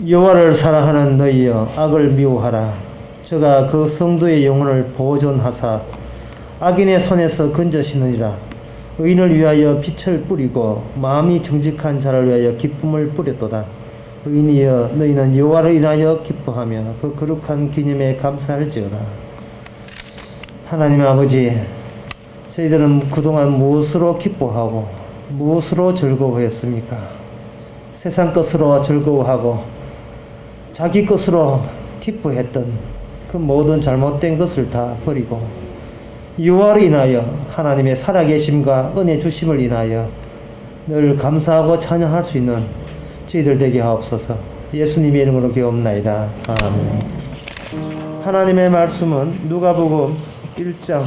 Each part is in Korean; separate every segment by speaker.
Speaker 1: 여호와를 사랑하는 너희여, 악을 미워하라. 저가 그 성도의 영혼을 보존하사 악인의 손에서 건져시느니라. 의인을 위하여 빛을 뿌리고 마음이 정직한 자를 위하여 기쁨을 뿌렸도다. 의인이여, 너희는 여호와를 인하여 기뻐하며 그 거룩한 기념에 감사할지어다. 하나님 아버지, 저희들은 그동안 무엇으로 기뻐하고 무엇으로 즐거워했습니까? 세상 것으로 즐거워하고 자기 것으로 기뻐했던 그 모든 잘못된 것을 다 버리고 여호와를 인하여 하나님의 살아계심과 은혜 주심을 인하여 늘 감사하고 찬양할 수 있는 저희들 되게 하옵소서. 예수님의 이름으로 기도옵나이다. 아멘. 하나님의 말씀은 누가복음 1장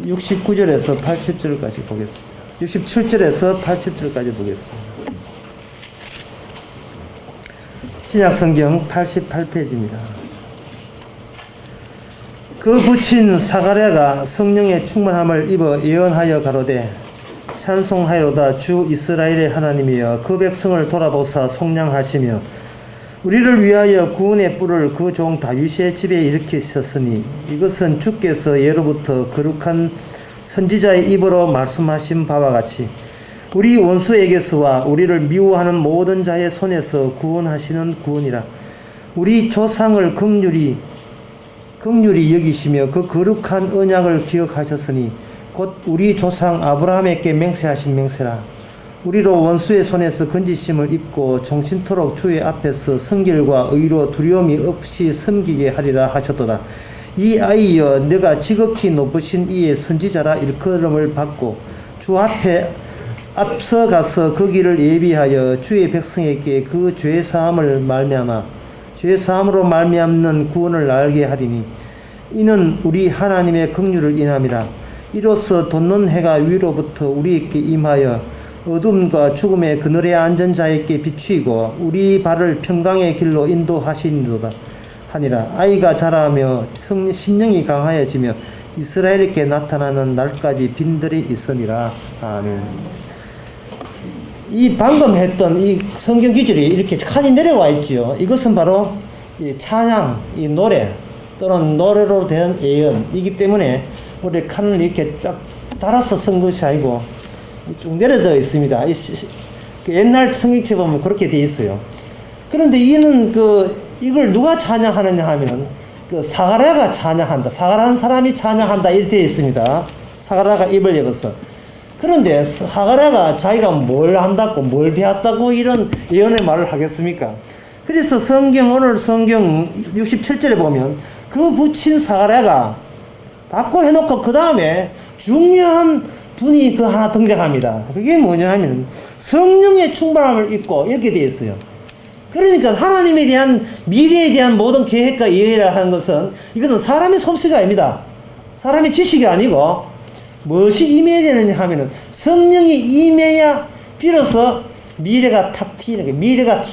Speaker 1: 69절에서 80절까지 보겠습니다. 67절에서 80절까지 보겠습니다. 신약성경 88페이지입니다. 그 부친 사가랴가 성령의 충만함을 입어 예언하여 가로되, 찬송하여로다 주 이스라엘의 하나님이여, 그 백성을 돌아보사 속량하시며 우리를 위하여 구원의 뿔을 그 종 다윗의 집에 일으키셨으니 이것은 주께서 예로부터 거룩한 선지자의 입으로 말씀하신 바와 같이 우리 원수에게서와 우리를 미워하는 모든 자의 손에서 구원하시는 구원이라. 우리 조상을 긍휼히 여기시며 그 거룩한 언약을 기억하셨으니 곧 우리 조상 아브라함에게 맹세하신 맹세라. 우리로 원수의 손에서 건지심을 입고 종신토록 주의 앞에서 성결과 의로 두려움이 없이 섬기게 하리라 하셨도다. 이 아이여, 내가 지극히 높으신 이의 선지자라 일컬음을 받고 주 앞에 앞서가서 그 길을 예비하여 주의 백성에게 그 죄사함을 말미암아 죄사함으로 말미암는 구원을 알게 하리니 이는 우리 하나님의 긍휼을 인함이라. 이로써 돋는 해가 위로부터 우리에게 임하여 어둠과 죽음의 그늘에 앉은 자에게 비추이고 우리 발을 평강의 길로 인도하시니로다 하니라. 아이가 자라며 심령이 강하여지며 이스라엘에게 나타나는 날까지 빈들이 있으니라. 아멘. 이 방금 했던 이 성경 기절이 이렇게 칸이 내려와 있지요. 이것은 바로 이 찬양, 이 노래 또는 노래로 된 예언이기 때문에 우리 칸을 이렇게 쫙 달아서 쓴 것이 아니고 쭉 내려져 있습니다. 옛날 성경책 보면 그렇게 돼 있어요. 그런데 이는 이걸 누가 찬양하느냐 하면 사가랴가 찬양한다. 사가랴한 사람이 찬양한다. 이렇게 되어 있습니다. 사가랴가 입을 열어서. 그런데 사가랴가 자기가 뭘 한다고 뭘 배웠다고 이런 예언의 말을 하겠습니까? 그래서 오늘 성경 67절에 보면 그 부친 사가랴가 받고 해놓고 그 다음에 중요한 분이 하나 등장합니다. 그게 뭐냐 하면 성령의 충만함을 입고 이렇게 되어 있어요. 그러니까 하나님에 대한 미래에 대한 모든 계획과 예언이라 하는 것은 이거는 사람의 솜씨가 아닙니다. 사람의 지식이 아니고 무엇이 임해야 되느냐 하면은 성령이 임해야 비로소 미래가 탁 튀는 게 미래가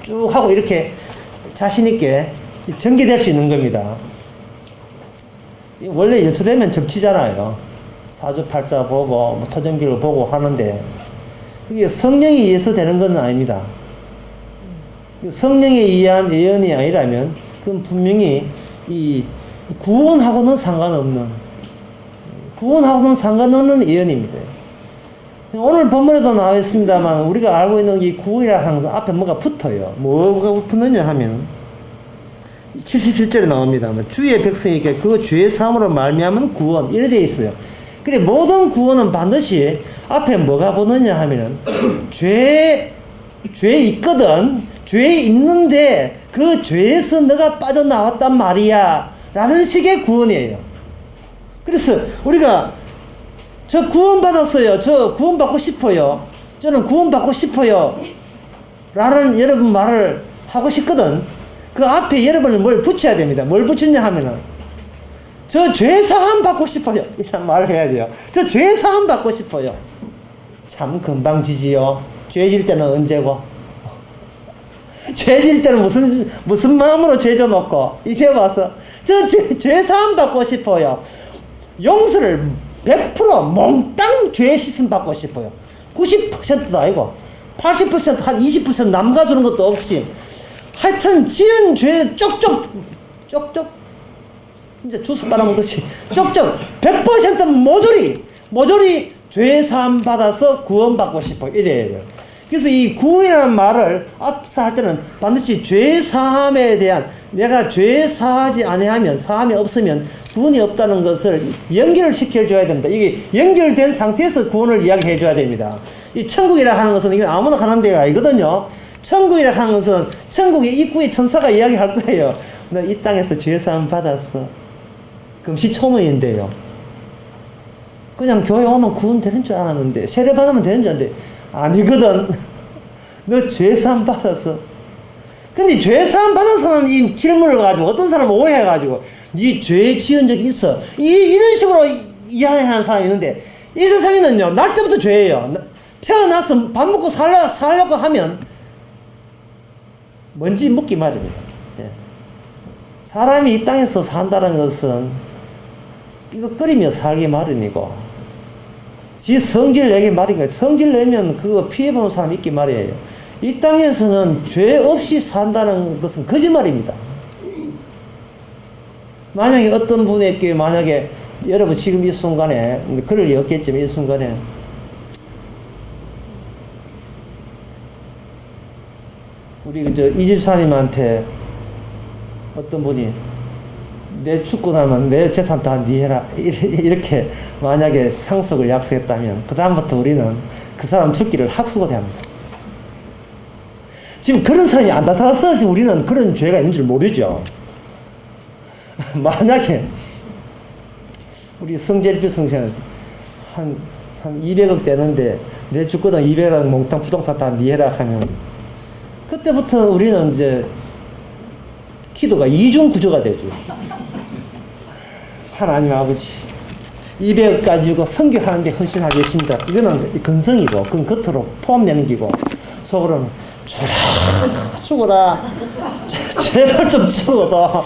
Speaker 1: 쭉 하고 이렇게 자신있게 전개될 수 있는 겁니다. 원래 열처되면 접치잖아요. 사주팔자 보고 토정기를 보고 하는데 그게 성령에 의해서 되는 건 아닙니다. 성령에 의한 예언이 아니라면 그건 분명히 이 구원하고는 상관없는 예언입니다. 오늘 본문에도 나와 있습니다만 우리가 알고 있는 이 구원이라 하는 것은 앞에 뭐가 붙어요. 뭐가 붙느냐 하면 77절에 나옵니다. 주의 백성에게 그 죄 사함으로 말미암은 구원 이래 되어 있어요. 그래 모든 구원은 반드시 앞에 뭐가 붙느냐 하면은 죄 있거든. 죄 있는데 그 죄에서 너가 빠져나왔단 말이야 라는 식의 구원이에요. 그래서 우리가 저 구원받았어요. 저 구원받고 싶어요. 저는 구원받고 싶어요 라는 여러분 말을 하고 싶거든. 그 앞에 여러분은 뭘 붙여야 됩니다. 뭘 붙였냐 하면은 저 죄사함 받고 싶어요 이런 말을 해야 돼요. 저 죄사함 받고 싶어요. 참 금방 지지요. 죄질 때는 언제고? 죄질 때는 무슨 마음으로 죄져 놓고 이제 와서 저 죄사함 받고 싶어요. 용서를 100% 몽땅 죄 씻음 받고 싶어요. 90%도 아니고 80%, 한 20% 남가주는 것도 없이 하여튼 지은 죄 쪽쪽 이제 주스 빨아먹듯이 쪽쪽 100% 모조리 죄 사함 받아서 구원받고 싶어 이래야 돼요. 그래서 이 구원이라는 말을 앞서 할 때는 반드시 죄 사함에 대한 내가 죄 사하지 아니하면 사함이 없으면 구원이 없다는 것을 연결을 시켜줘야 됩니다. 이게 연결된 상태에서 구원을 이야기해 줘야 됩니다. 이 천국이라 하는 것은 이건 아무나 가는 데가 아니거든요. 천국이라 하는 것은 천국의 입구에 천사가 이야기할 거예요. 너 이 땅에서 죄 사함 받았어. 금시초문인데요. 그냥 교회 오면 구원 되는 줄 알았는데 세례 받으면 되는 줄 알았는데 아니거든. 너 죄사함 받았어. 근데 죄사함 받은 사람은 이 질문을 가지고 어떤 사람은 오해해가지고 네 죄 지은 적이 있어. 이런 식으로 이해하는 사람이 있는데 이 세상에는요 날 때부터 죄예요. 태어나서 밥 먹고 살려고 하면 뭔지 묻기 마련입니다. 예. 사람이 이 땅에서 산다는 것은 이거 끓이며 살기 마련이고 지 성질 내기 마련이고 성질 내면 그거 피해보는 사람이 있기 마련이에요. 이 땅에서는 죄 없이 산다는 것은 거짓말입니다. 만약에 어떤 분에게 만약에 여러분 지금 이 순간에 그럴 리 없겠지만 이 순간에 우리 이 집사님한테 어떤 분이 내 죽고 나면 내 재산 다 니 해라 이렇게 만약에 상속을 약속했다면 그 다음부터 우리는 그 사람 죽기를 학수고대 합니다. 지금 그런 사람이 안 나타났어야지 우리는 그런 죄가 있는 줄 모르죠. 만약에 우리 성제일비 성신은 한 200억 되는데 내 죽고 나면 200억 몽땅 부동산 다 니 해라 하면 그때부터 우리는 이제 기도가 이중 구조가 되죠. 하나님 아버지 200억 가지고 선교하는데 헌신하겠습니다. 이거는 근성이고 그건 겉으로 포함되는 기고 속으로는 죽어라 제발 좀 죽어도.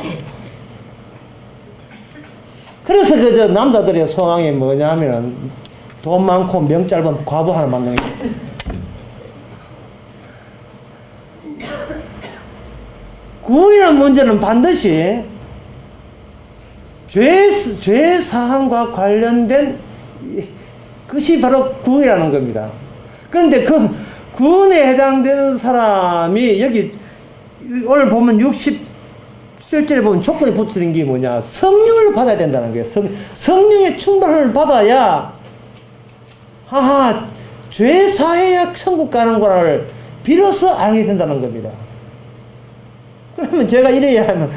Speaker 1: 그래서 그저 남자들의 소망이 뭐냐면 돈 많고 명 짧은 과부 하나 만나는 게 구원이라는 문제는 반드시 죄 사함과 관련된 것이 바로 구원이라는 겁니다. 그런데 그 구원에 해당되는 사람이 여기 오늘 보면 67절에 보면 조건이 붙어있는 게 뭐냐 성령을 받아야 된다는 거예요. 성령의 충만을 받아야 죄 사해야 천국 가는 거를 비로소 알게 된다는 겁니다. 그러면 제가 이래야 하면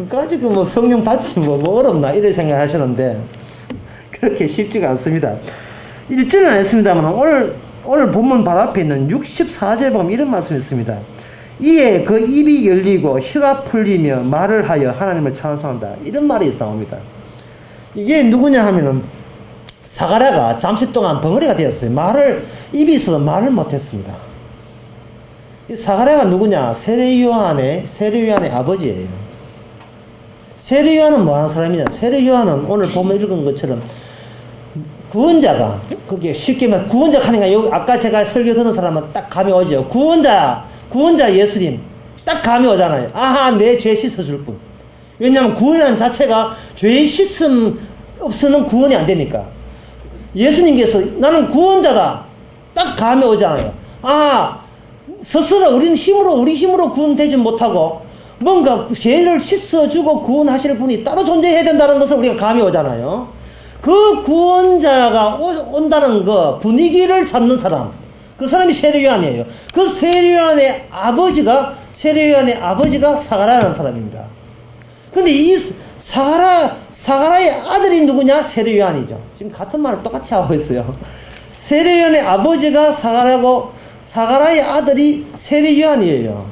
Speaker 1: 가지고 뭐 성령 받지 뭐 어렵나 이래 생각하시는데 그렇게 쉽지가 않습니다. 읽지는 않았습니다만 오늘 본문 바로 앞에 있는 64절에 보면 이런 말씀이 있습니다. 이에 그 입이 열리고 혀가 풀리며 말을 하여 하나님을 찬송한다. 이런 말이 나옵니다. 이게 누구냐 하면은 사가랴가 잠시 동안 벙어리가 되었어요. 입이 있어도 말을 못했습니다. 이 사가랴가 누구냐? 세례요한의 아버지예요. 세례요한은 뭐 하는 사람이냐? 세례요한은 오늘 보면 읽은 것처럼 구원자가, 그게 쉽게 말하면 구원자 하니까 여기 아까 제가 설교 듣는 사람은 딱 감이 오죠. 구원자 예수님. 딱 감이 오잖아요. 내 죄 씻어줄 분. 왜냐하면 구원이라는 자체가 죄 씻음 없으면 구원이 안 되니까. 예수님께서 나는 구원자다. 딱 감이 오잖아요. 스스로 우리 힘으로 구원되지 못하고 뭔가 죄를 씻어주고 구원하실 분이 따로 존재해야 된다는 것을 우리가 감이 오잖아요. 그 구원자가 온다는 그 분위기를 잡는 사람, 그 사람이 세례요한이에요. 그 세례요한의 아버지가 사가랴라는 사람입니다. 근데 이 사가랴의 아들이 누구냐? 세례요한이죠. 지금 같은 말을 똑같이 하고 있어요. 세례요한의 아버지가 사가랴고 사가랴의 아들이 세례요한이에요.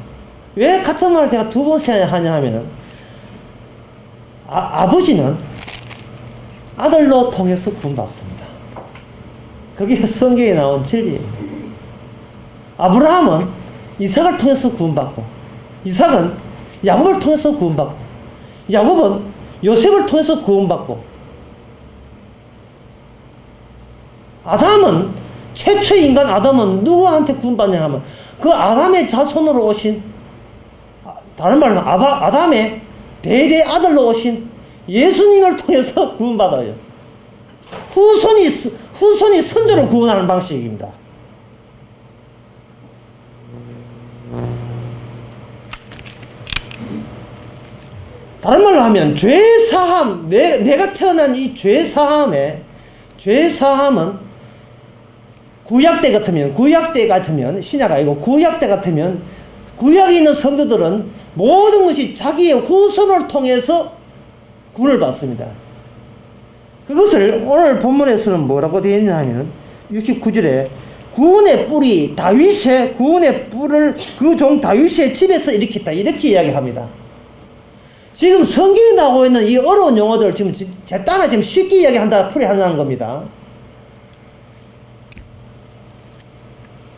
Speaker 1: 왜 같은 말을 제가 두 번씩 하냐 하면은 아버지는 아들로 통해서 구원받습니다. 그게 성경에 나온 진리예요. 아브라함은 이삭을 통해서 구원받고, 이삭은 야곱을 통해서 구원받고, 야곱은 요셉을 통해서 구원받고, 아담은 최초의 인간 아담은 누구한테 구원받냐 하면 그 아담의 자손으로 오신, 다른 말로 아담의 대대 아들로 오신 예수님을 통해서 구원받아요. 후손이 선조를 구원하는 방식입니다. 다른 말로 하면 죄사함, 내가 태어난 이 죄사함은 구약 때 같으면 신약 아니고 구약 때 같으면 구약에 있는 성도들은 모든 것이 자기의 후손을 통해서 구원을 받습니다. 그것을 오늘 본문에서는 뭐라고 되어 있냐 하면 69절에 구원의 뿔이 구원의 뿔을 그 종 다윗의 집에서 일으켰다, 이렇게 이야기합니다. 지금 성경에 나오고 있는 이 어려운 용어들 지금 지금 쉽게 이야기한다, 풀이한다는 겁니다.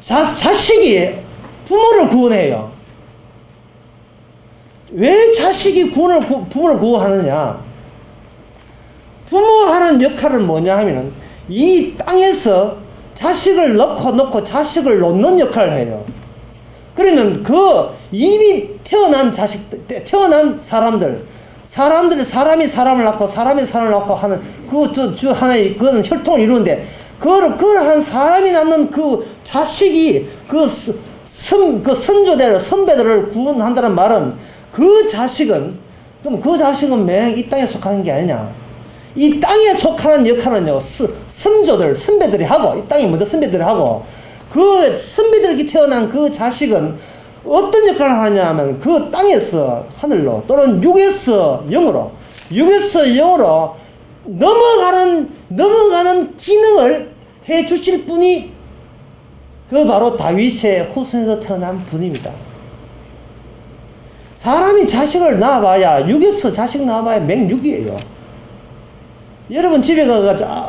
Speaker 1: 자식이 부모를 구원해요. 왜 자식이 부모를 구원하느냐? 부모가 하는 역할은 뭐냐 하면은 이 땅에서 자식을 놓고 자식을 놓는 역할을 해요. 그러면 그 이미 태어난 사람이 사람을 낳고 사람이 사람을 낳고 하는 하나의 그거는 혈통을 이루는데, 그러한 사람이 낳는 그 자식이 그 선조대로 선배들을 구원한다는 말은 그 자식은 매일 이 땅에 속하는 게 아니냐. 이 땅에 속하는 역할은요, 선배들이 하고, 이 땅에 먼저 선배들이 하고, 그 선배들에게 태어난 그 자식은 어떤 역할을 하냐 하면 그 땅에서 하늘로 또는 육에서 영으로 넘어가는 기능을 해 주실 분이 그 바로 다윗의 후손에서 태어난 분입니다. 사람이 자식을 낳아봐야, 육에서 자식 낳아봐야 맹육이에요. 여러분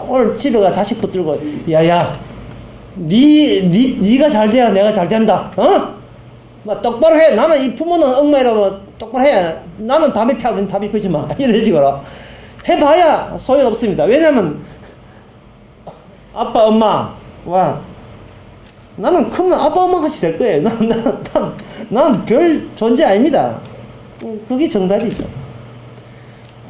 Speaker 1: 오늘 집에 가 자식 붙들고, 야야, 니가 잘 돼야 내가 잘 된다. 똑바로 해. 나는 이 부모는 엉망이라도 똑바로 해. 나는 담배 피우든 담배 피우지 마. 이런 식으로 해봐야 소용없습니다. 왜냐면 아빠 엄마 나는 크면 아빠 엄마 같이 될 거예요. 난 별 존재 아닙니다. 그게 정답이죠.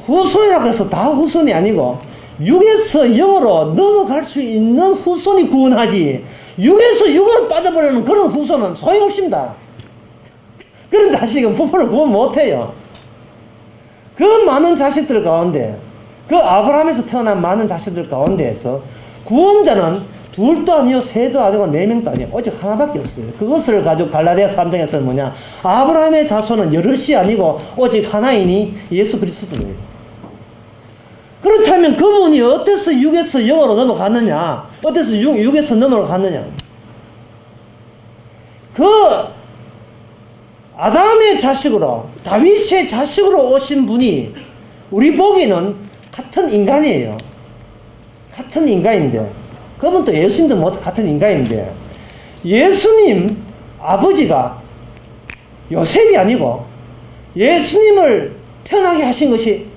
Speaker 1: 후손이라고 해서 다 후손이 아니고 육에서 영으로 넘어갈 수 있는 후손이 구원하지, 육에서 육으로 빠져버리는 그런 후손은 소용없습니다. 그런 자식은 부모를 구원 못해요. 그 많은 자식들 가운데, 그 아브라함에서 태어난 많은 자식들 가운데에서 구원자는 둘도 아니요, 셋도 아니고 네 명도 아니요, 오직 하나밖에 없어요. 그것을 가지고 갈라디아 3장에서는 뭐냐, 아브라함의 자손은 여럿이 아니고 오직 하나이니 예수 그리스도예요. 그렇다면 그분이 어때서 육에서 영으로 넘어갔느냐? 어때서 육에서 넘어갔느냐? 그 아담의 자식으로, 다윗의 자식으로 오신 분이 우리 보기에는 같은 인간이에요. 같은 인간인데, 그분도 예수님도 뭐 같은 인간인데, 예수님 아버지가 요셉이 아니고 예수님을 태어나게 하신 것이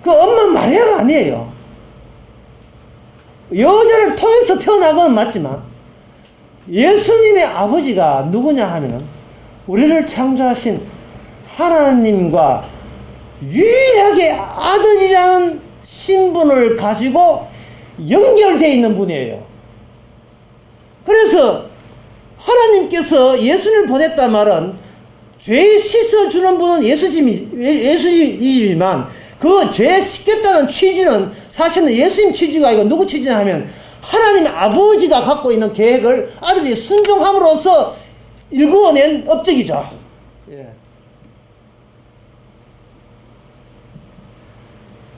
Speaker 1: 그 엄마 마리아가 아니에요. 여자를 통해서 태어난 건 맞지만 예수님의 아버지가 누구냐 하면은 우리를 창조하신 하나님과 유일하게 아들이라는 신분을 가지고 연결되어 있는 분이에요. 그래서 하나님께서 예수님을 보냈단 말은 죄 씻어주는 분은 예수님이지만 그 죄 씻겠다는 취지는 사실은 예수님 취지가 아니고 누구 취지냐 하면 하나님의 아버지가 갖고 있는 계획을 아들이 순종함으로써 일구어낸 업적이죠. 예.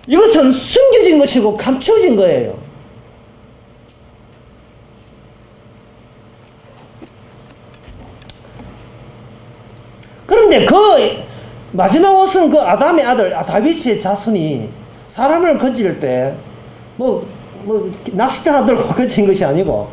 Speaker 1: 이것은 숨겨진 것이고 감추어진 거예요. 그런데 그 마지막 옷은 그 아담의 아들 다윗의 자손이 사람을 건질 때 낚싯대 들고 건진 것이 아니고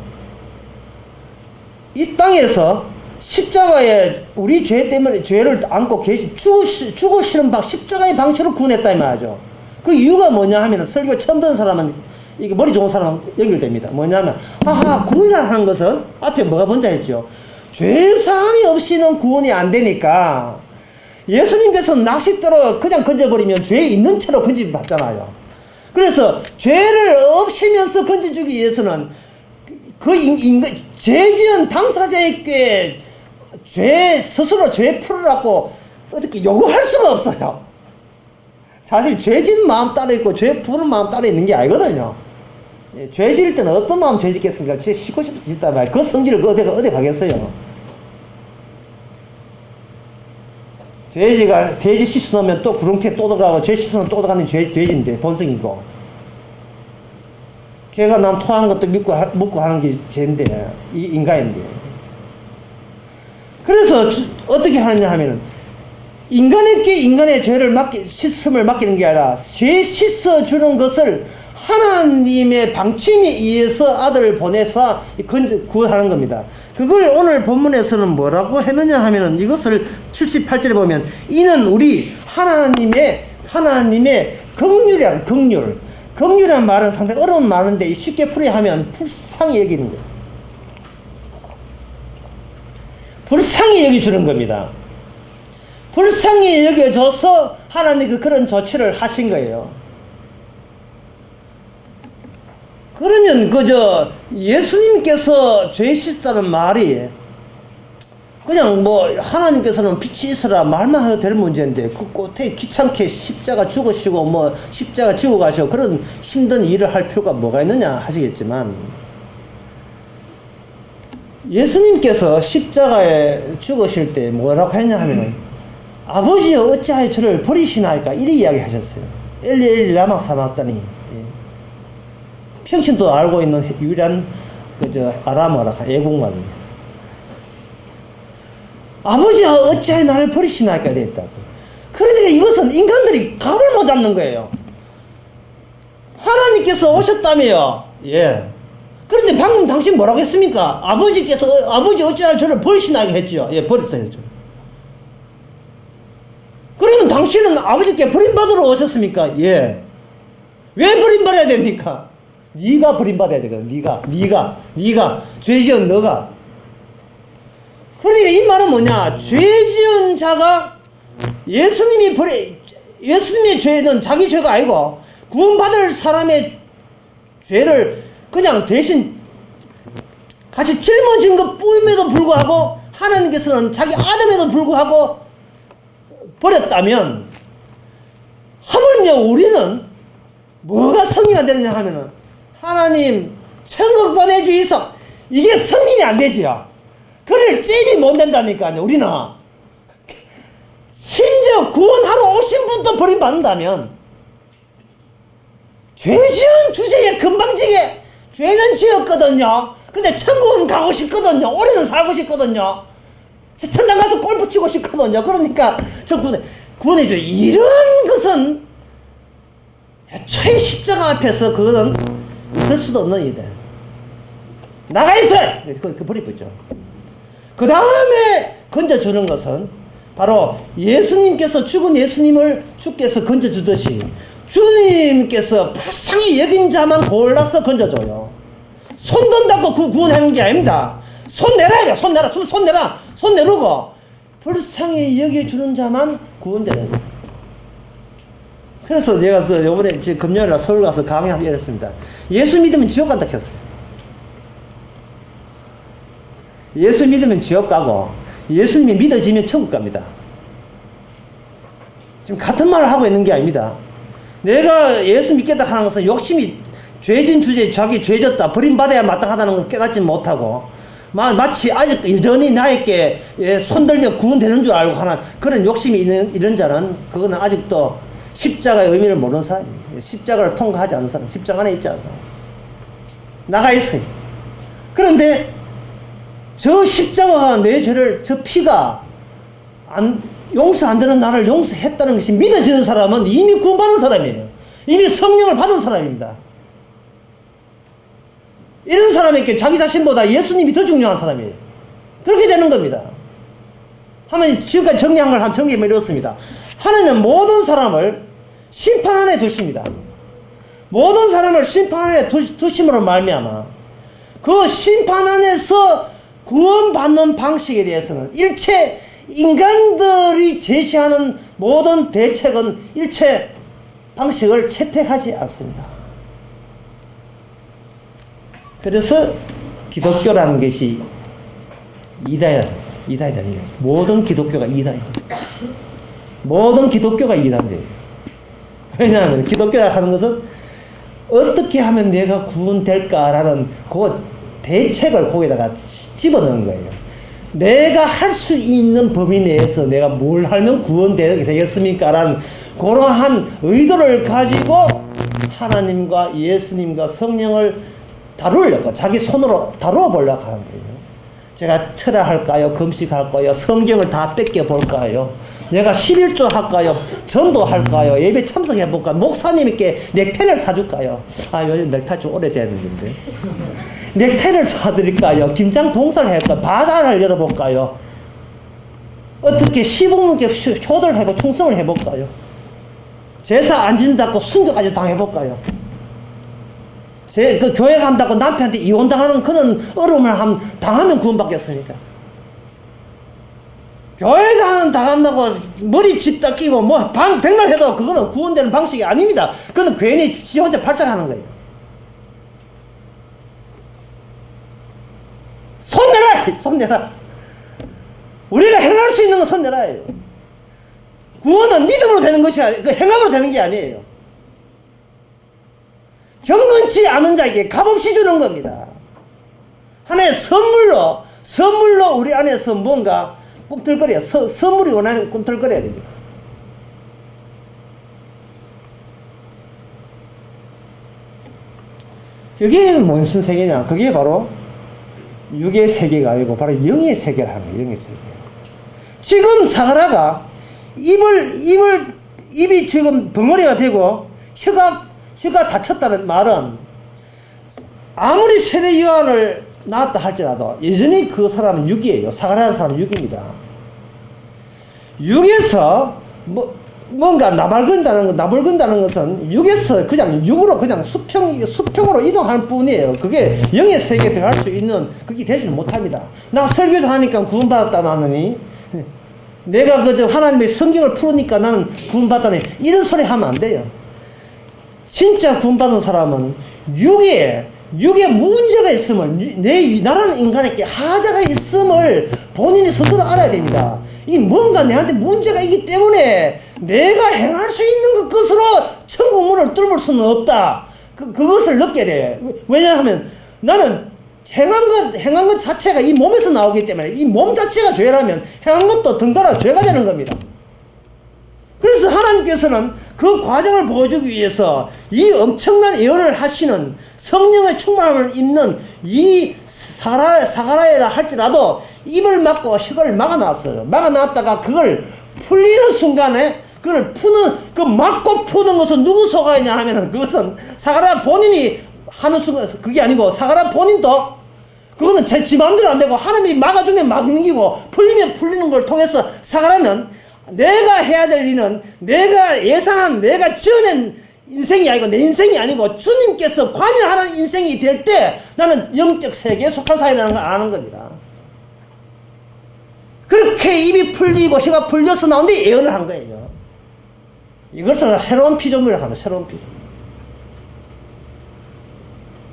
Speaker 1: 이 땅에서 십자가에 우리 죄 때문에 죄를 안고 죽으시는 십자가의 방식으로 구원했다 이 말이죠. 그 이유가 뭐냐 하면 설교 처음 듣는 사람은 이게 머리 좋은 사람 연결됩니다. 뭐냐면, 구원이라는 것은 앞에 뭐가 먼저 했죠? 죄사함이 없이는 구원이 안 되니까 예수님께서 낚싯대로 그냥 건져버리면 죄 있는 채로 건져받잖아요. 그래서 죄를 없이면서 건져주기 위해서는 죄 지은 당사자에게 스스로 죄 풀으라고 어떻게 요구할 수가 없어요. 사실 죄 지은 마음 따로 있고 죄 푸는 마음 따로 있는 게 아니거든요. 죄 지을 때는 어떤 마음 죄 짓겠습니까? 죄 씻고 싶어서 짓단 말이에요. 그 성질을 어디 가겠어요? 돼지 씻어놓으면 또 구렁텅이 또 들어가고, 죄 씻어놓으면 또 들어가는 돼지인데, 본성이고. 걔가 남 토한 것도 묻고 하는 게 죄인데, 이 인간인데. 그래서 어떻게 하느냐 하면은, 인간에게 인간의 죄를 씻음을 맡기는 게 아니라, 죄 씻어주는 것을 하나님의 방침에 의해서 아들을 보내서 구원하는 겁니다. 그걸 오늘 본문에서는 뭐라고 했느냐 하면은, 이것을 78절에 보면, 이는 우리 하나님의 긍휼이란 긍휼이란 말은 상당히 어려운 말인데 쉽게 풀이하면 불쌍히 여기는 거예요. 불쌍히 여겨주는 겁니다. 불쌍히 여겨줘서 하나님이 그런 조치를 하신 거예요. 그러면 예수님께서 죄 씻다는 말이 그냥 하나님께서는 빛이 있으라 말만 해도 될 문제인데, 되게 귀찮게 십자가 죽으시고 십자가 지고 가시고 그런 힘든 일을 할 필요가 뭐가 있느냐 하시겠지만, 예수님께서 십자가에 죽으실 때 뭐라고 했냐 하면은, 아버지여 어찌하여 저를 버리시나이까 이렇게 이야기하셨어요. 엘리 엘리 라마 사막다니. 평신도 알고 있는 유일한 아람어라 애국말입니다. 아버지야 어찌하여 나를 버리시나이까 됐다고. 그러니까 이것은 인간들이 감을 못 잡는 거예요. 하나님께서 오셨다며요. 예. 그런데 방금 당신 뭐라고 했습니까? 아버지 어찌하여 저를 버리시나이까 했죠. 예, 버렸다 했죠. 그러면 당신은 아버지께 버림받으러 오셨습니까? 예. 왜 버림받아야 됩니까? 네가 버림받아야 되거든. 네가 죄 지은 너가. 그러니까 이 말은 뭐냐? 죄 지은 자가 예수님의 죄는 자기 죄가 아니고 구원받을 사람의 죄를 그냥 대신 같이 짊어진 것 뿐임에도 불구하고 하나님께서는 자기 아들에도 불구하고 버렸다면, 하물며 우리는 뭐가 성리가 되느냐 하면은, 하나님 천국 보내주이소, 이게 성립이 안 되지요. 그를 잽이 못 된다니까요. 우리는 심지어 구원하러 오신 분도 버림받는다면, 죄 지은 주제에 금방지게 죄는 지었거든요. 근데 천국은 가고 싶거든요. 올해는 살고 싶거든요. 천당 가서 골프 치고 싶거든요. 그러니까 저 구원해줘요. 이런 것은 애초에 십자가 앞에서 그거는 있을 수도 없는 일이다. 나가 있어! 그 버리죠. 그 다음에 건져주는 것은 바로 예수님께서 죽은 예수님을 주께서 건져주듯이 주님께서 불쌍히 여긴 자만 골라서 건져줘요. 손 든다고 구원하는 게 아닙니다. 손 내라! 손 내놓고 불쌍히 여겨주는 자만 구원되는 거예요. 그래서 제가 요번에 금요일날 서울 가서 강의하고 이랬습니다. 예수 믿으면 지옥 간다 했어요. 예수 믿으면 지옥 가고 예수님이 믿어지면 천국 갑니다. 지금 같은 말을 하고 있는 게 아닙니다. 내가 예수 믿겠다 하는 것은 욕심이 죄진 주제에 자기 죄졌다 버림받아야 마땅하다는 걸 깨닫지 못하고 마치 아직 여전히 나에게 손들며 구원되는 줄 알고 하는 그런 욕심이 있는 이런 자는 그거는 아직도 십자가의 의미를 모르는 사람이에요. 십자가를 통과하지 않은 사람, 십자가 안에 있지 않은 사람. 나가 있어요. 그런데 저 십자가가 내 죄를, 저 피가 용서 안 되는 나를 용서했다는 것이 믿어지는 사람은 이미 구원받은 사람이에요. 이미 성령을 받은 사람입니다. 이런 사람에게 자기 자신보다 예수님이 더 중요한 사람이에요. 그렇게 되는 겁니다. 하나님 지금까지 정리한 걸 한번 정리해 이렇습니다. 하나님은 모든 사람을 심판 안에 두십니다. 모든 사람을 심판 안에 두심으로 말미암아 그 심판 안에서 구원받는 방식에 대해서는 일체 인간들이 제시하는 모든 대책은 일체 방식을 채택하지 않습니다. 그래서 기독교라는 것이 이단이다. 모든 기독교가 이단입니다. 모든 기독교가 이단이에요. 왜냐하면 기독교라 하는 것은 어떻게 하면 내가 구원될까라는 그 대책을 거기다가 집어넣은 거예요. 내가 할 수 있는 범위 내에서 내가 뭘 하면 구원되겠습니까? 라는 그러한 의도를 가지고 하나님과 예수님과 성령을 다루려고 자기 손으로 다루어 보려고 하는 거예요. 제가 철야할까요? 금식할까요? 성경을 다 뺏겨볼까요? 내가 11조 할까요? 전도할까요? 예배 참석해볼까요? 목사님께 넥타이를 사줄까요? 요즘 넥타이 좀 오래됐는데. 넥타이를 사드릴까요? 김장 봉사를 해볼까요? 바다를 열어볼까요? 어떻게 시복문께 효도를 해보고 충성을 해볼까요? 제사 안 지는다고 순교까지 당해볼까요? 그 교회 간다고 남편한테 이혼당하는 그런 어려움을 당하면 구원받겠습니까? 교회 당한다고 머리 짚다 끼고 백날 해도 그거는 구원되는 방식이 아닙니다. 그건 괜히 지 혼자 발작하는 거예요. 손내라! 우리가 행할 수 있는 건 손내라예요. 구원은 믿음으로 되는 것이 아니고 행함으로 되는 게 아니에요. 경건치 않은 자에게 값없이 주는 겁니다. 하나의 선물로 우리 안에서 뭔가 꿈틀거려야, 선물이 원하는 꿈틀거려야 됩니다. 그게 무슨 세계냐? 그게 바로 육의 세계가 아니고 바로 영의 세계를 하는 거예요. 영의 세계. 지금 사가라가 입이 지금 벙어리가 되고 혀가 다쳤다는 말은 아무리 세례 요한을 낳았다 할지라도 여전히 그 사람은 육이에요. 사가라는 사람은 육입니다. 육에서 뭔가 나불건다는 것은 육에서 그냥 육으로 그냥 수평으로 이동할 뿐이에요. 그게 영의 세계에 들어갈 수 있는 그게 되지는 못합니다. 나 설교도 하니까 구원받았다 나느니 내가 그저 하나님의 성경을 풀으니까 나는 구원받았다니 이런 소리 하면 안 돼요. 진짜 구원받은 사람은 육에 문제가 있음을 나라는 인간에게 하자가 있음을 본인이 스스로 알아야 됩니다. 이 뭔가 내한테 문제가 있기 때문에 내가 행할 수 있는 것으로 천국 문을 뚫을 수는 없다. 그것을 느껴야 돼. 왜냐하면 나는 행한 것 자체가 이 몸에서 나오기 때문에 이 몸 자체가 죄라면 행한 것도 덩달아 죄가 되는 겁니다. 그래서 하나님께서는 그 과정을 보여주기 위해서 이 엄청난 예언을 하시는 성령의 충만함을 입는 이 사가랴라 할지라도 입을 막고 혀를 막아놨어요. 막아놨다가 그걸 풀리는 순간에 그걸 막고 푸는 것은 누구 속아있냐 하면은 그것은 사가랴 본인이 하는 순간 그게 아니고 사가랴 본인도 그거는 지 마음대로 안 되고 하나님이 막아주면 막는 기고 풀리면 풀리는 걸 통해서 사가랴는 내가 해야 될 일은 내가 예상한 내가 지어낸 인생이 아니고 내 인생이 아니고 주님께서 관여하는 인생이 될 때 나는 영적 세계에 속한 사람이라는 걸 아는 겁니다. 그렇게 입이 풀리고 혀가 풀려서 나오는데 예언을 한 거예요. 이것을 새로운 피조물이라고 합니다. 새로운 피조물.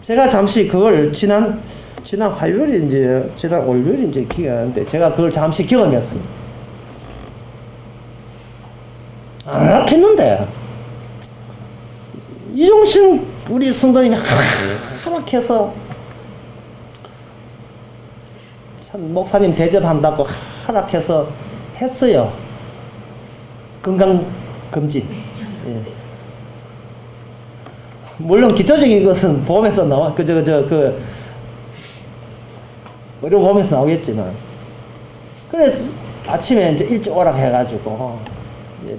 Speaker 1: 제가 잠시 그걸 지난 화요일인지 지난 월요일인지 기억이 안 나는데 제가 그걸 잠시 경험했어요. 안 하락했는데 이종신 우리 성도님이 하락해서 참 목사님 대접한다고 하락해서 했어요. 건강검진. 예. 물론 기초적인 것은 보험에서 나와 의료보험에서 나오겠지만 근데 아침에 이제 일찍 오라 해가지고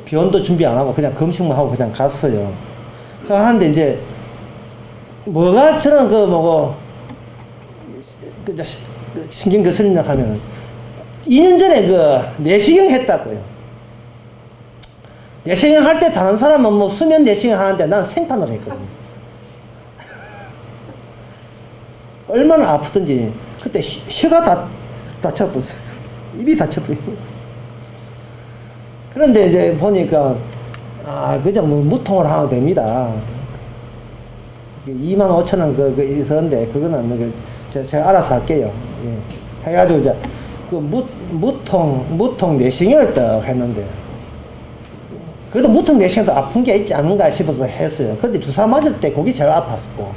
Speaker 1: 비원도 준비 안 하고 그냥 검식만 하고 그냥 갔어요. 하는데 이제 뭐가 저런 신경 거슬리냐 하면 2년 전에 내시경 했다고요. 내시경 할 때 다른 사람은 수면 내시경 하는데 난 생판으로 했거든요. 얼마나 아프든지 그때 혀가 다 다쳐버렸어요. 입이 다쳐버려요. 그런데 이제 보니까 그냥 뭐 무통을 하면 됩니다. 25,000원 그 있었는데 그거는 제가 알아서 할게요. 예. 해가지고 이제 그 무통 내시경을 딱 했는데, 그래도 무통 내시경도 아픈 게 있지 않은가 싶어서 했어요. 근데 주사 맞을 때 그게 제일 아팠었고,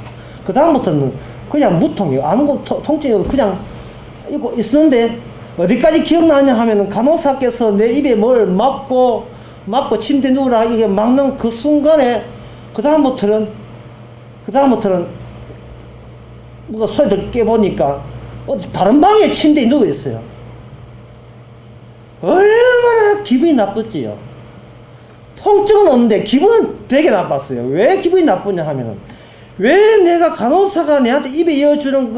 Speaker 1: 그 다음부터는 그냥 무통이요. 아무 통증이 없고 그냥 이거 있었는데, 어디까지 기억나냐 하면은 간호사께서 내 입에 뭘 막고 침대 누우라 이게 막는 그 순간에 그 다음부터는 뭐가 소리 깨보니까 다른 방에 침대에 누워 있어요. 얼마나 기분이 나쁘지요. 통증은 없는데 기분은 되게 나빴어요. 왜 기분이 나쁘냐 하면은, 왜 내가 간호사가 내한테 입에 이어주는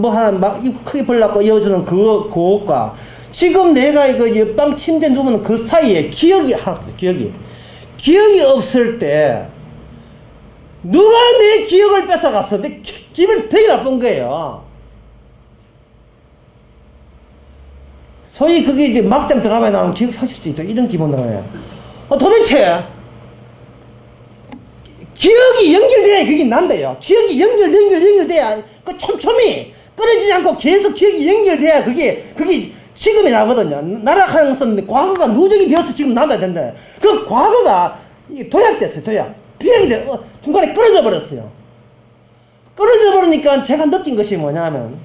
Speaker 1: 하나 막 입 크게 벌렸고 이어주는 그것과 지금 내가 이거 옆방 침대에 누우면 그 사이에 기억이 없을 때 누가 내 기억을 뺏어갔어. 내 기분 되게 나쁜 거예요. 소위 그게 이제 막장 드라마에 나오는 기억 상실증이 이런 기분 나와요. 도대체 기억이 연결돼야 그게 난대요. 기억이 연결돼야 그 촘촘히 끊어지지 않고 계속 기억이 연결돼야 그게 지금이 나거든요. 나락하는 것은 과거가 누적이 되어서 지금 나야 된다. 그 과거가 도약됐어요. 비약이 중간에 끊어져 버렸어요. 끊어져 버리니까 제가 느낀 것이 뭐냐면,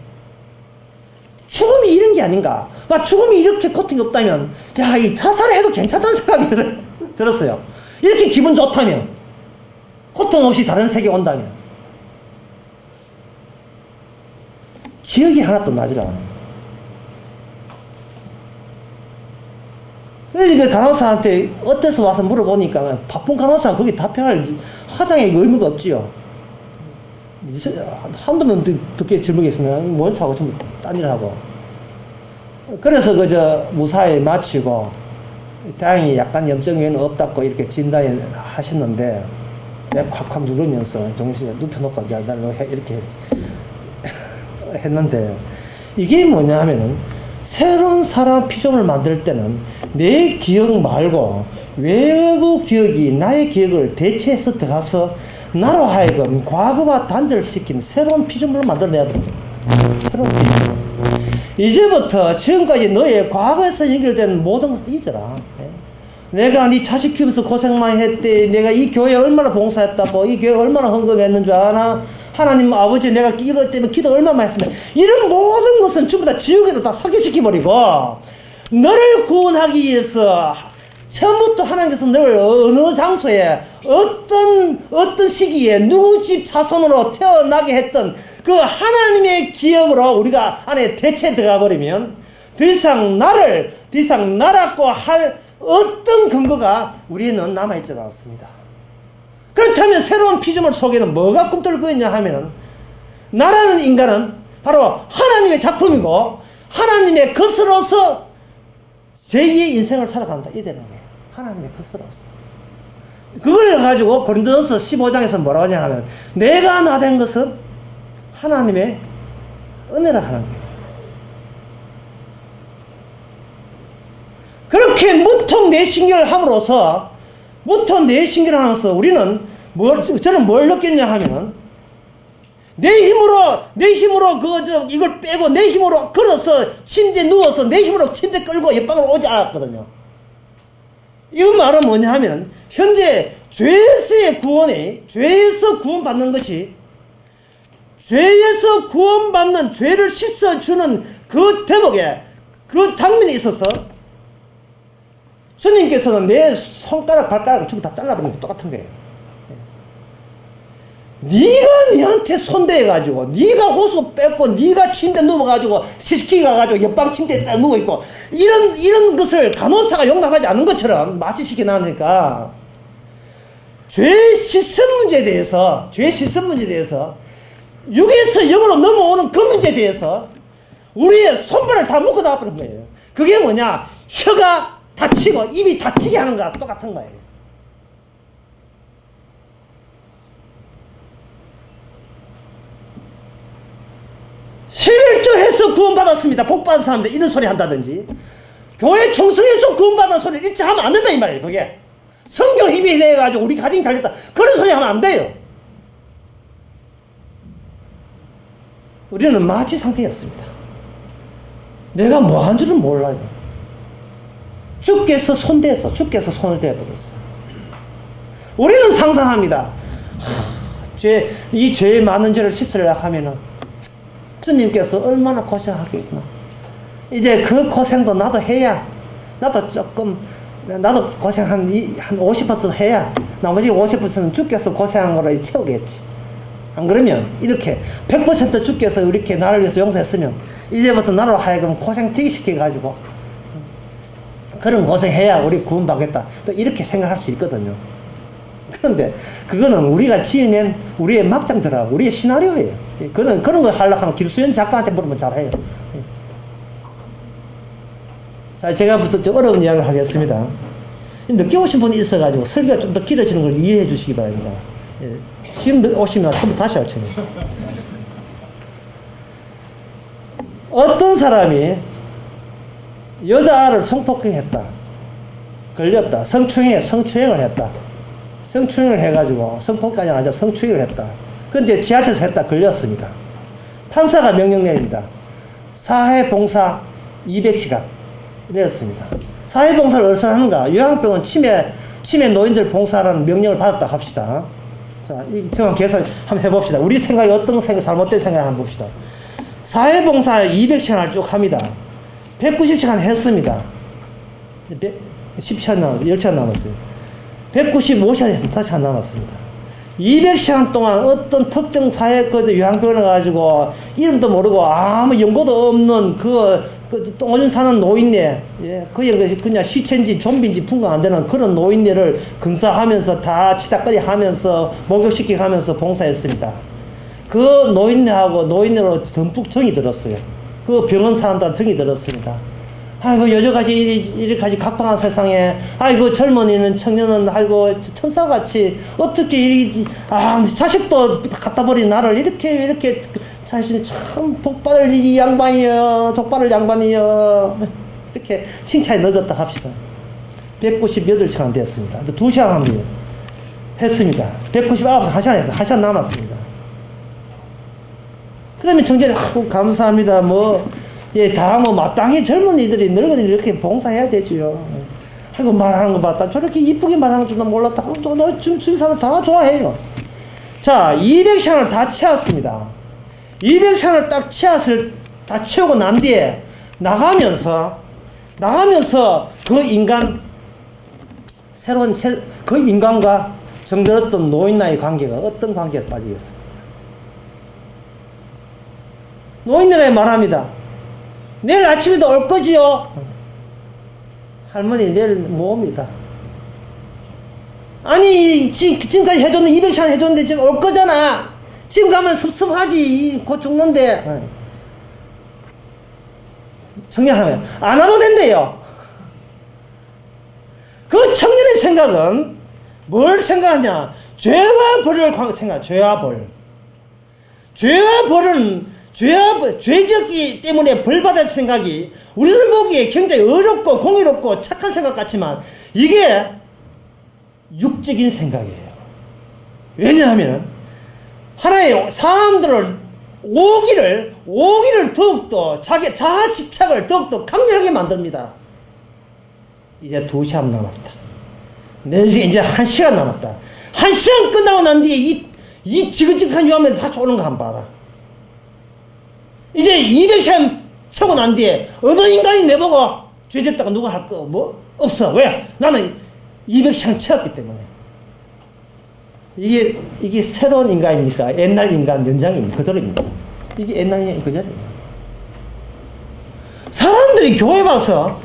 Speaker 1: 죽음이 이런 게 아닌가. 죽음이 이렇게 고통이 없다면, 이 자살을 해도 괜찮다는 생각이 들었어요. 이렇게 기분 좋다면, 고통 없이 다른 세계 온다면, 기억이 하나도 나질 않아요. 그래서 간호사한테 어때서 와서 물어보니까 바쁜 간호사가 거기 답변할 하장에 의무가 없지요. 한두 명 듣게 질문이 있으면 뭔 차고 전부 딴 일 하고. 그래서 무사히 마치고 다행히 약간 염증 외에는 없다고 이렇게 진단을 하셨는데, 내가 콱콱 누르면서 정신에 눕혀놓고 이렇게 했는데, 이게 뭐냐 하면은, 새로운 사람 피조물을 만들 때는 내 기억 말고 외부 기억이 나의 기억을 대체해서 들어가서 나로 하여금 과거와 단절시킨 새로운 피조물을 만들어내야 됩니다. 새로운 피조물. 이제부터 지금까지 너의 과거에서 연결된 모든 것을 잊어라. 내가 네 자식 키우면서 고생 많이 했대. 내가 이 교회에 얼마나 봉사했다고, 이 교회에 얼마나 헌금했는 줄 아나? 하나님 아버지, 내가 이것 때문에 기도 얼마나 많이 했습니다. 이런 모든 것은 전부 다 지옥에도 다 삭제시켜버리고, 너를 구원하기 위해서 처음부터 하나님께서 너를 어느 장소에 어떤 시기에 누구 집 자손으로 태어나게 했던 그 하나님의 기억으로 우리가 안에 대체 들어가 버리면 더 이상 나라고 할 어떤 근거가 우리는 남아있지 않습니다. 그렇다면 새로운 피조물 속에는 뭐가 꿈틀고 있냐 하면은, 나라는 인간은 바로 하나님의 작품이고 하나님의 것으로서 제2의 인생을 살아간다. 이 되는 거예요. 하나님의 것으로서. 그걸 가지고 고린도전서 15장에서 뭐라고 하냐 하면, 내가 나 된 것은 하나님의 은혜라 하는 거예요. 그렇게 무통 내신경을 함으로써 우리는 저는 뭘 느꼈냐 하면은, 내 힘으로 이걸 빼고 내 힘으로 걸어서 침대에 누워서 내 힘으로 침대 끌고 옆방으로 오지 않았거든요. 이 말은 뭐냐 하면은, 현재 죄에서 구원받는 것이, 죄에서 구원받는, 죄를 씻어주는 그 대목에, 그 장면에 있어서 주님께서는 내 손가락, 발가락을 전부 다 잘라버리는 게 똑같은 거예요. 네가 니한테 손대가지고, 네가 호수 뺏고, 네가 침대 누워가지고, 시키 가가지고 옆방 침대에 딱 누워있고, 이런 것을 간호사가 용납하지 않은 것처럼 마취시켜 놨으니까, 죄 실습 문제에 대해서, 육에서 영으로 넘어오는 그 문제에 대해서, 우리의 손발을 다 묶어 놔버린 거예요. 그게 뭐냐? 혀가 다치고, 입이 다치게 하는 거랑 똑같은 거예요. 11조해서 구원받았습니다. 복받은 사람들 이런 소리 한다든지, 교회 총성에서 구원받은 소리를 일체 하면 안 된다 이 말이에요. 그게 성경 힘이 돼가지고 우리 가정이 잘 됐다 그런 소리 하면 안 돼요. 우리는 마치 상태였습니다. 내가 뭐 한 줄은 몰라요. 주께서 손대서 주께서 손을 대버렸어요. 우리는 상상합니다. 이 죄의 많은 죄를 씻으려고 하면은 주님께서 얼마나 고생하겠구나. 이제 그 고생도 나도 해야, 나도 고생 한 50% 해야 나머지 50%는 주께서 고생한 거로 채우겠지. 안 그러면 이렇게 100% 주께서 이렇게 나를 위해서 용서했으면 이제부터 나로 하여금 고생 되게 시켜가지고 그런 고생해야 우리 구원받겠다. 또 이렇게 생각할 수 있거든요. 그런데 그거는 우리가 지어낸 우리의 막장들하고 우리의 시나리오예요. 그런 거 하려고 하면 김수현 작가한테 물으면 잘해요. 자, 제가 무슨 어려운 이야기를 하겠습니다. 늦게 오신 분이 있어가지고 설교가 좀 더 길어지는 걸 이해해 주시기 바랍니다. 지금 오시면 처음부터 다시 할 테니. 어떤 사람이 여자를 성폭행했다. 걸렸다. 성추행을 했다. 성추행을 해가지고 성폭행까지 아니라 성추행을 했다. 근데 지하철에서 했다. 걸렸습니다. 판사가 명령 내립니다. 사회봉사 200시간 이랬습니다. 사회봉사를 어디서 하는가? 요양병원 치매 노인들 봉사라는 명령을 받았다 합시다. 자, 이 정확한 계산 한번 해봅시다. 우리 생각이 어떤 생각, 잘못된 생각 한번 봅시다. 사회봉사 200시간을 쭉 합니다. 190시간 했습니다. 10시간 남았어요. 10시간 남았어요. 195시간 다시 안 남았습니다. 200시간 동안 어떤 특정 사회 요양병원에 가지고 이름도 모르고 아무 연고도 없는 똥오줌 사는 노인네, 예, 그냥 시체인지 좀비인지 분간 안 되는 그런 노인네를 근사하면서 다 치닥거리 하면서 목욕시키고 하면서 봉사했습니다. 그 노인네로 듬뿍 정이 들었어요. 그 병원 사람들한테 정이 들었습니다. 아이고, 여자같이 이렇게까지 각박한 세상에, 아이고, 젊은이는, 청년은, 아이고, 천사같이, 어떻게 자식도 갖다 버린 나를 이렇게, 자신이 참 복받을 이 양반이여, 족발을 양반이여, 이렇게 칭찬이 늦었다 합시다. 198시간 됐습니다. 2시간 합니다. 했습니다. 199시간, 1시간 했어요. 1시간 남았습니다. 그러면 청년이, 감사합니다. 예, 다 마땅히 젊은이들이 늙은이들이 이렇게 봉사해야 되죠. 아이고, 말하는 거 봤다. 저렇게 이쁘게 말하는 줄도 몰랐다. 주위 사람 다 좋아해요. 자, 200시간을 다 채웠습니다. 200시간을 다 채우고 난 뒤에 나가면서 그 인간과 정들었던 노인과의 관계가 어떤 관계를 빠지겠습니까? 노인네가 말합니다. 내일 아침에도 올 거지요? 할머니, 내일 못 옵니다. 아니, 지금까지 해줬는데, 200시간 해줬는데, 지금 올 거잖아. 지금 가면 섭섭하지. 곧 죽는데. 청년하면, 안 와도 된대요. 그 청년의 생각은, 뭘 생각하냐? 죄와 벌을 생각해. 죄와 벌. 죄와 벌은, 죄졌기 때문에 벌받을 생각이 우리들 보기에 굉장히 어렵고 공의롭고 착한 생각 같지만 이게 육적인 생각이에요. 왜냐하면 하나의 사람들을 오기를 더욱더 자아 집착을 더욱더 강렬하게 만듭니다. 이제 2시간 남았다. 4시간, 이제 1시간 남았다. 1시간 끝나고 난 뒤에 이 지긋지긋한 유하면 다시 오는 거 한번 봐라. 이제 200시간 차고 난 뒤에 어느 인간이 내보고 죄졌다가 누가 할 거 없어. 왜? 나는 200시간 채웠기 때문에. 이게 새로운 인간입니까? 옛날 인간 연장입니까? 그대로입니다. 이게 옛날 인간 그대로입니다. 사람들이 교회 와서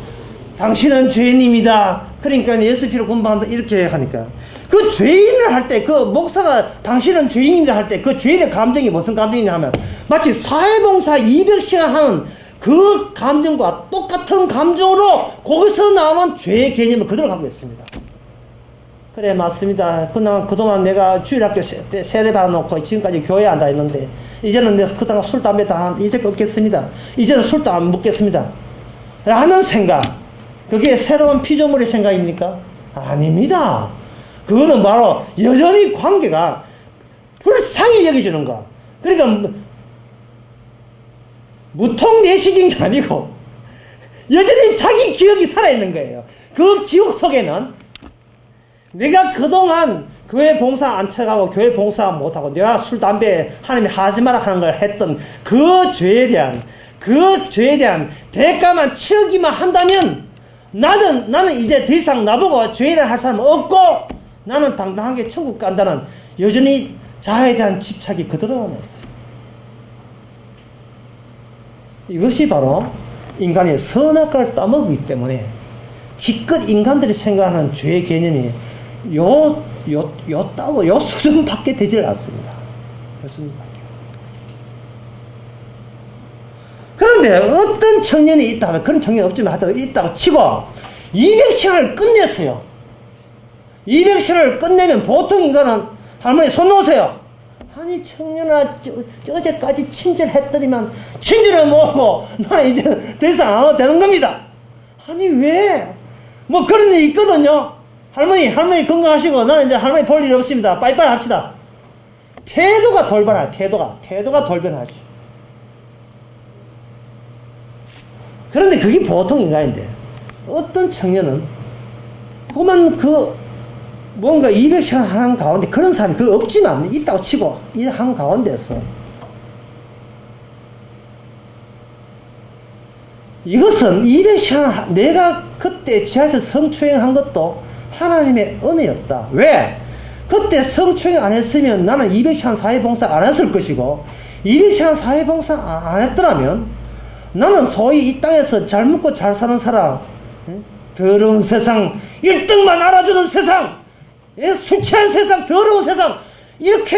Speaker 1: 당신은 죄인입니다. 그러니까 예수 피로 구원받는다 이렇게 하니까 그 죄인을 할 때 그 목사가 당신은 죄인입니다 할 때 그 죄인의 감정이 무슨 감정이냐 하면 마치 사회봉사 200시간 하는 그 감정과 똑같은 감정으로 거기서 나오는 죄의 개념을 그대로 갖고 있습니다. 그래, 맞습니다. 그동안 내가 주일학교 세례 받아놓고 지금까지 교회 안 다녔는데, 이제는 내가 그동안 술, 담배 다 이제 없겠습니다. 이제는 술도 안 먹겠습니다. 라는 생각. 그게 새로운 피조물의 생각입니까? 아닙니다. 그거는 바로 여전히 관계가 불쌍히 여겨주는 거. 그러니까, 무통내식인 게 아니고, 여전히 자기 기억이 살아있는 거예요. 그 기억 속에는 내가 그동안 교회 봉사 안 쳐가고 교회 봉사 못하고 내가 술, 담배 하나님이 하지 마라 하는 걸 했던 그 죄에 대한 대가만 치르기만 한다면 나는 이제 더 이상 나보고 죄인을 할 사람은 없고 나는 당당하게 천국 간다는 여전히 자아에 대한 집착이 그대로 남아있어요. 이것이 바로 인간의 선악과를 따먹기 때문에 기껏 인간들이 생각하는 죄의 개념이 요 수준밖에 되질 않습니다. 요 수준밖에. 그런데 어떤 청년이 있다면, 그런 청년이 없지만 하여튼 있다고 치고 200시간을 끝냈어요. 200시간을 끝내면 보통 인간은 할머니 손 놓으세요. 아니 청년아 어제까지 친절했더니만 친절을 못하고 나는 이제 더 이상 안 해도 되는 겁니다. 아니 왜? 뭐 그런 일이 있거든요. 할머니 건강하시고 나는 이제 할머니 볼 일 없습니다. 빠이빠이 합시다. 태도가 돌변하죠. 태도가 돌변하죠. 그런데 그게 보통 인간인데 어떤 청년은 뭔가 200시간 하는 가운데 그런 사람이 없지만 있다고 치고 이 한 가운데서 이것은 200시간 내가 그때 지하철 성추행한 것도 하나님의 은혜였다. 왜? 그때 성추행 안 했으면 나는 200시간 사회봉사 안 했을 것이고 200시간 사회봉사 안 했더라면 나는 소위 이 땅에서 잘 먹고 잘 사는 사람, 더러운 세상, 1등만 알아주는 세상, 술 취한 세상, 더러운 세상, 이렇게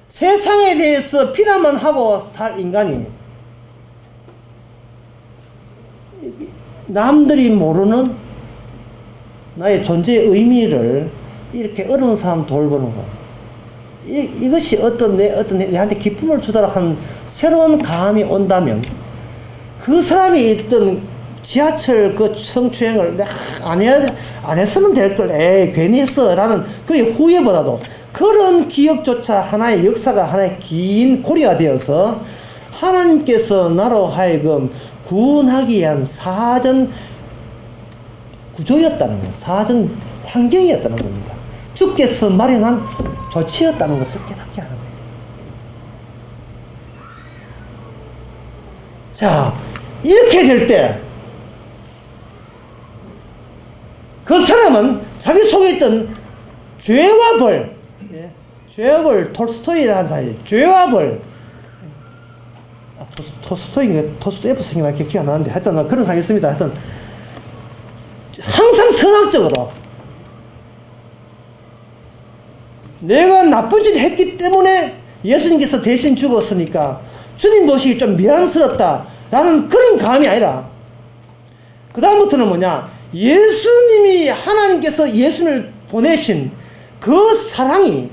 Speaker 1: 세상에 대해서 비난만 하고 살 인간이 남들이 모르는 나의 존재의 의미를 이렇게 어려운 사람 돌보는 거. 이것이 내한테 기쁨을 주도록 한 새로운 감이 온다면 그 사람이 있던 지하철 그 성추행을 내가 안 했으면 될 걸, 괜히 했어. 라는 그 후회보다도 그런 기억조차 하나의 역사가 하나의 긴 고리가 되어서 하나님께서 나로 하여금 구원하기 위한 사전 구조였다는 것, 사전 환경이었다는 겁니다. 주께서 마련한 조치였다는 것을 깨닫게 하는 거예요. 자, 이렇게 될 때 그 사람은 자기 속에 있던 죄와 벌, 죄와 벌, 톨스토이라는 사람이 죄와 벌, 토스토에프 생각나 기억이 안 나는데 하여튼 그런 사람이 있습니다. 하여튼 항상 선악적으로 내가 나쁜 짓을 했기 때문에 예수님께서 대신 죽었으니까 주님 모시기 좀 미안스럽다라는 그런 감이 아니라 그 다음부터는 뭐냐, 예수님이 하나님께서 예수를 보내신 그 사랑이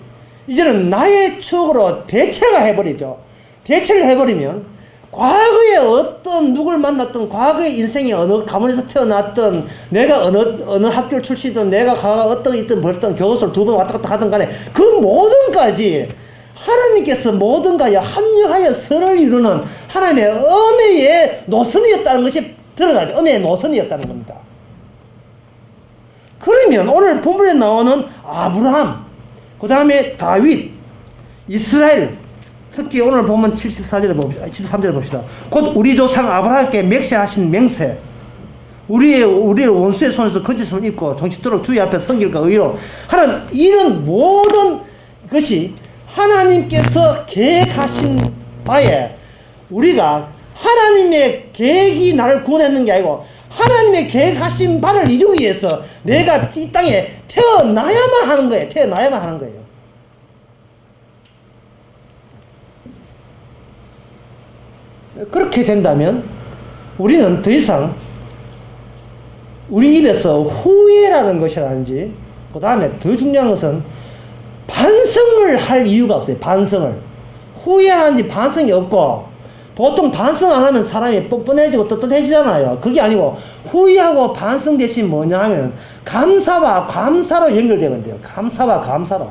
Speaker 1: 이제는 나의 추억으로 대체가 해버리죠. 대체를 해버리면 과거에 어떤 누굴 만났던, 과거의 인생의 어느 가문에서 태어났던, 내가 어느 학교를 출시든, 내가 어떤 있든 벌든 교도소를 2번 왔다 갔다 하든 간에 그 모든까지 하나님께서 모든가에 합력하여 선을 이루는 하나님의 은혜의 노선이었다는 것이 드러나죠. 은혜의 노선이었다는 겁니다. 그러면 오늘 본문에 나오는 아브라함, 그 다음에 다윗, 이스라엘, 특히 오늘 보면 74절을 봅시다. 73절을 봅시다. 곧 우리 조상 아브라함께 맹세하신 맹세. 우리의 원수의 손에서 거짓을 입고 정직도록 주의 앞에 성길과 의로 하는 이런 모든 것이 하나님께서 계획하신 바에 우리가 하나님의 계획이 나를 구원했는 게 아니고 하나님의 계획하신 바를 이루기 위해서 내가 이 땅에 태어나야만 하는 거예요. 태어나야만 하는 거예요. 그렇게 된다면 우리는 더 이상 우리 입에서 후회라는 것이라든지 그 다음에 더 중요한 것은 반성을 할 이유가 없어요. 반성을. 후회하는지 반성이 없고, 보통 반성 안 하면 사람이 뻔뻔해지고 떳떳해지잖아요. 그게 아니고 후회하고 반성 대신 뭐냐 하면 감사와 감사로 연결되면 돼요. 감사와 감사로.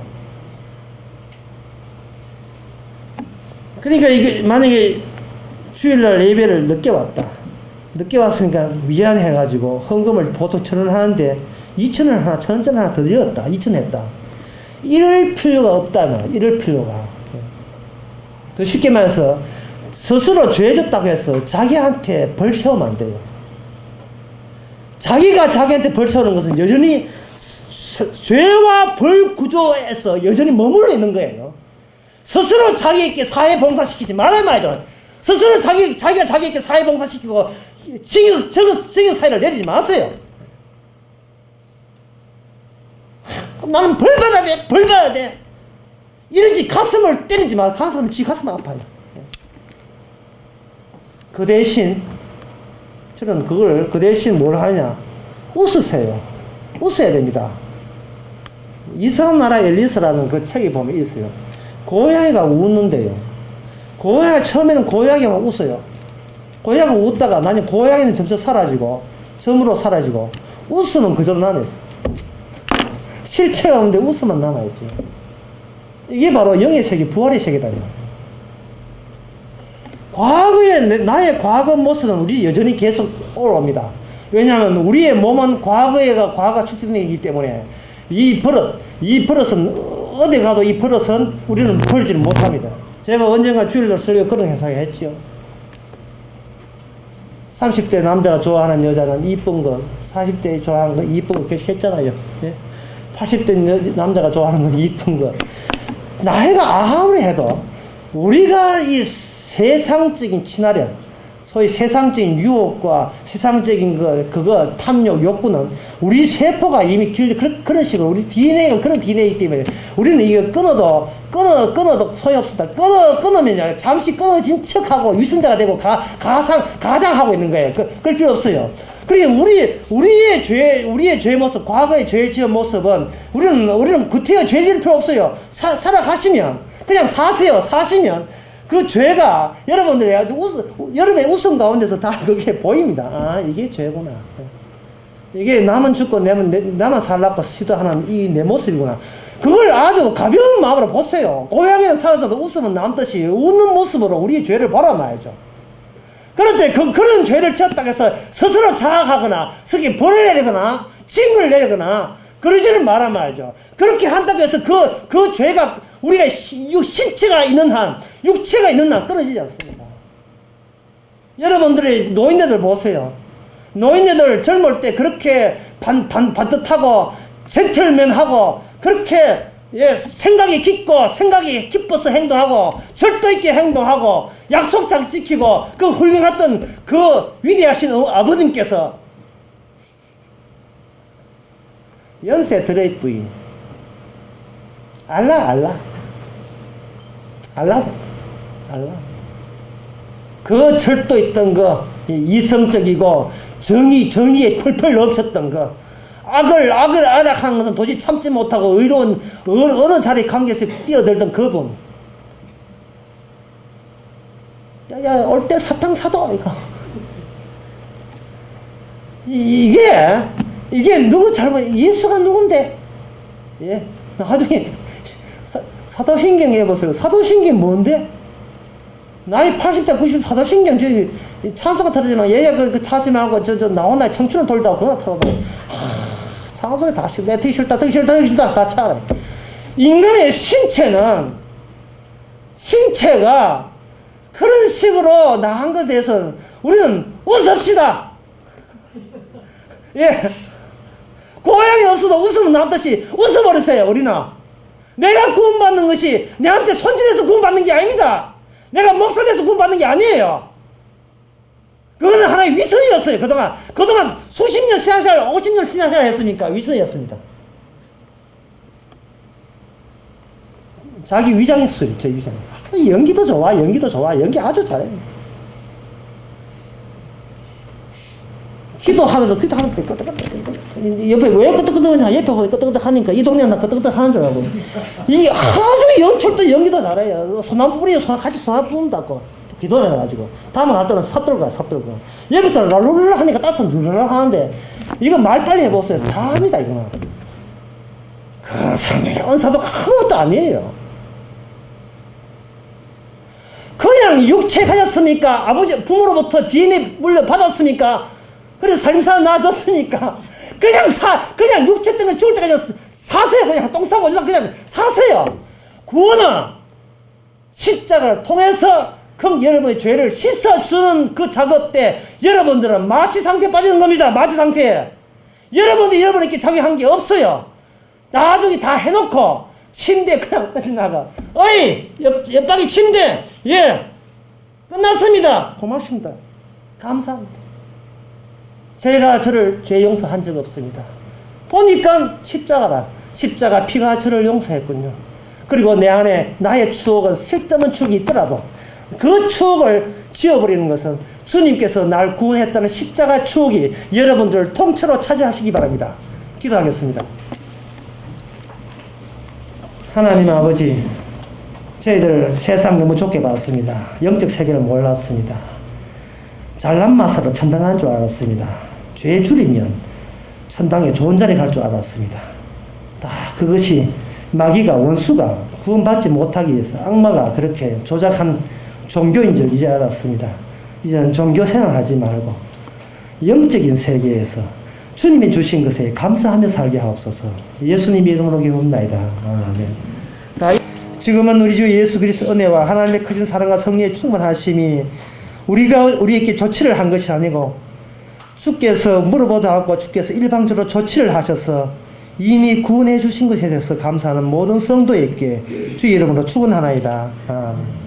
Speaker 1: 그러니까 이게 만약에 주일날 예배를 늦게 왔다. 늦게 왔으니까 미안해가지고 헌금을 보통 1,000원 하는데 2,000원 하나, 1,000원짜리 하나 더 넣었다. 2,000원 했다. 이럴 필요가 없다면, 이럴 필요가. 더 쉽게 말해서 스스로 죄졌다고 해서 자기한테 벌 세우면 안 돼요. 자기가 자기한테 벌 세우는 것은 여전히 죄와 벌 구조에서 여전히 머물러 있는 거예요. 스스로 자기에게 사회 봉사시키지 말아야 말이죠. 스스로 자기가 자기에게 사회 봉사시키고 징역 사유를 내리지 마세요. 나는 벌 받아야 돼, 벌 받아야 돼. 이런지 가슴을 때리지 마. 가슴 아파요. 그 대신, 저는 그 대신 뭘 하냐. 웃으세요. 웃어야 됩니다. 이상한 나라 앨리스라는 그 책에 보면 있어요. 고양이가 웃는데요. 고양이가 처음에는 고양이만 웃어요. 고양이가 웃다가 나중에 고양이는 점점 사라지고, 점으로 사라지고, 웃으면 그대로 남아있어. 실체가 없는데 웃으면 남아있죠. 이게 바로 영의 세계, 부활의 세계다. 과거의 나의 과거 모습은 우리 여전히 계속 올라옵니다. 왜냐하면 우리의 몸은 과거가 축적되기 때문에 이 버릇은 어디 가도 이 버릇은 우리는 버리지를 못합니다. 제가 언젠가 주일날 설교 그런 행사를 했죠. 30대 남자가 좋아하는 여자는 이쁜 거, 40대 좋아하는 거 이쁜 거 계속 했잖아요. 80대 남자가 좋아하는 건 이쁜 거. 나이가 아무리 해도 우리가 이 세상적인 친화력, 소위 세상적인 유혹과 세상적인 그거 탐욕, 욕구는 우리 세포가 이미 그런 식으로 우리 DNA가 그런 DNA이기 때문에 우리는 이거 끊어도 소용없습니다. 끊으면 잠시 끊어진 척하고 위선자가 되고 가장하고 있는 거예요. 그럴 필요 없어요. 그러니까 우리의 죄 모습, 과거의 죄 지은 모습은 우리는 구태여 죄 지을 필요 없어요. 살아가시면, 그냥 사시면 그 죄가 여러분들이 여러분의 웃음 가운데서 다 그게 보입니다. 아, 이게 죄구나. 이게 남은 죽고 나만 살라고 시도하는 이 내 모습이구나. 그걸 아주 가벼운 마음으로 보세요. 고향에는 사라져도 웃으면 남듯이 웃는 모습으로 우리의 죄를 바라봐야죠. 그런데 그런 죄를 지었다고 해서 스스로 자학하거나 스스로 벌을 내리거나 징을 내리거나 그러지는 말아야죠. 그렇게 한다고 해서 그 죄가 우리가 신체가 있는 한, 육체가 있는 한 끊어지지 않습니다. 여러분들이 노인네들 보세요. 노인네들 젊을 때 그렇게 반듯하고 젠틀맨하고 그렇게 생각이 깊고 생각이 깊어서 행동하고 절도 있게 행동하고 약속 잘 지키고 그 훌륭했던 그 위대하신 아버님께서 연세 들어있부이 알라 그 절도 있던 거 이성적이고 정의에 펄펄 넘쳤던 거 악을 아락하는 것은 도저히 참지 못하고 의로운 어느 자리 관계에서 뛰어들던 그분 야 올 때 사탕 사도 이게 누구 잘못 예수가 누군데 나중에 사도신경 해보세요. 사도신경 뭔데? 나이 80대 90대 사도신경 저기 찬송가 틀어지만 얘가 그 타지 말고 저 나오나 청춘을 돌다가 그거나 틀어도 찬송에 다 싫다. 듣기 싫다 다 차라. 인간의 신체가 그런 식으로 나간 것에 대해서 우리는 웃읍시다. 고향이 없어도 웃으면 남듯이 웃어버리세요. 우리는 내가 구원받는 것이 내한테 손질해서 구원받는 게 아닙니다. 내가 목사돼서 구원받는 게 아니에요. 그거는 하나의 위선이었어요. 그동안 수십 년 신앙생활 50년 신앙생활 했습니까? 위선이었습니다. 자기 위장의 수술, 제 위장. 연기도 좋아. 연기 아주 잘해. 기도하면서 옆에 왜 끄떡끄떡하냐, 옆에 보니 끄떡끄떡 하니까 이 동네는 끄떡끄떡 하는 줄 알고. 이게 아주 연출도 연기도 잘해요. 소나무 뿌리에 같이 소나무 뿌린다고 기도를 해가지고 다음에 할 때는 삽들고 옆에서 랄룰랄 하니까 따서 룰랄 하는데 이거 말 빨리 해보세요. 사람이다 이거는. 그 사람의 은사도 아무것도 아니에요. 그냥 육체 가졌습니까? 아버지 부모로부터 DNA 물려받았습니까? 그래서 살림살 낳아줬습니까? 그냥 육체 때문에 죽을 때까지 사세요. 그냥 똥 싸고 그냥 사세요. 구원은 십자가를 통해서 여러분의 죄를 씻어주는 그 작업 때 여러분들은 마취 상태에 빠지는 겁니다. 마취 상태에. 여러분에게 자격한 게 없어요. 나중에 다 해놓고 침대에 그냥 떠나가. 어이! 옆방이 침대! 예! 끝났습니다. 고맙습니다. 감사합니다. 제가 저를 죄 용서한 적 없습니다. 보니까 십자가 피가 저를 용서했군요. 그리고 내 안에 나의 추억은 쓸데없는 추억이 있더라도 그 추억을 지워버리는 것은 주님께서 날 구원했다는 십자가 추억이 여러분들을 통째로 차지하시기 바랍니다. 기도하겠습니다. 하나님 아버지, 저희들 세상 너무 좁게 봤습니다. 영적 세계를 몰랐습니다. 잘난 맛으로 천당 간 줄 알았습니다. 죄 줄이면 천당에 좋은 자리 갈 줄 알았습니다. 다 그것이 마귀가 원수가 구원받지 못하기 위해서 악마가 그렇게 조작한 종교인 줄 이제 알았습니다. 이제는 종교 생활하지 말고 영적인 세계에서 주님이 주신 것에 감사하며 살게 하옵소서. 예수님 이름으로 기도합니다. 아멘. 지금은 우리 주 예수 그리스도 은혜와 하나님의 크신 사랑과 성령의 충만하심이 우리에게 조치를 한 것이 아니고 주께서 물어보다 하고 주께서 일방적으로 조치를 하셔서 이미 구원해 주신 것에 대해서 감사하는 모든 성도에게 주 이름으로 축원하나이다. 아멘.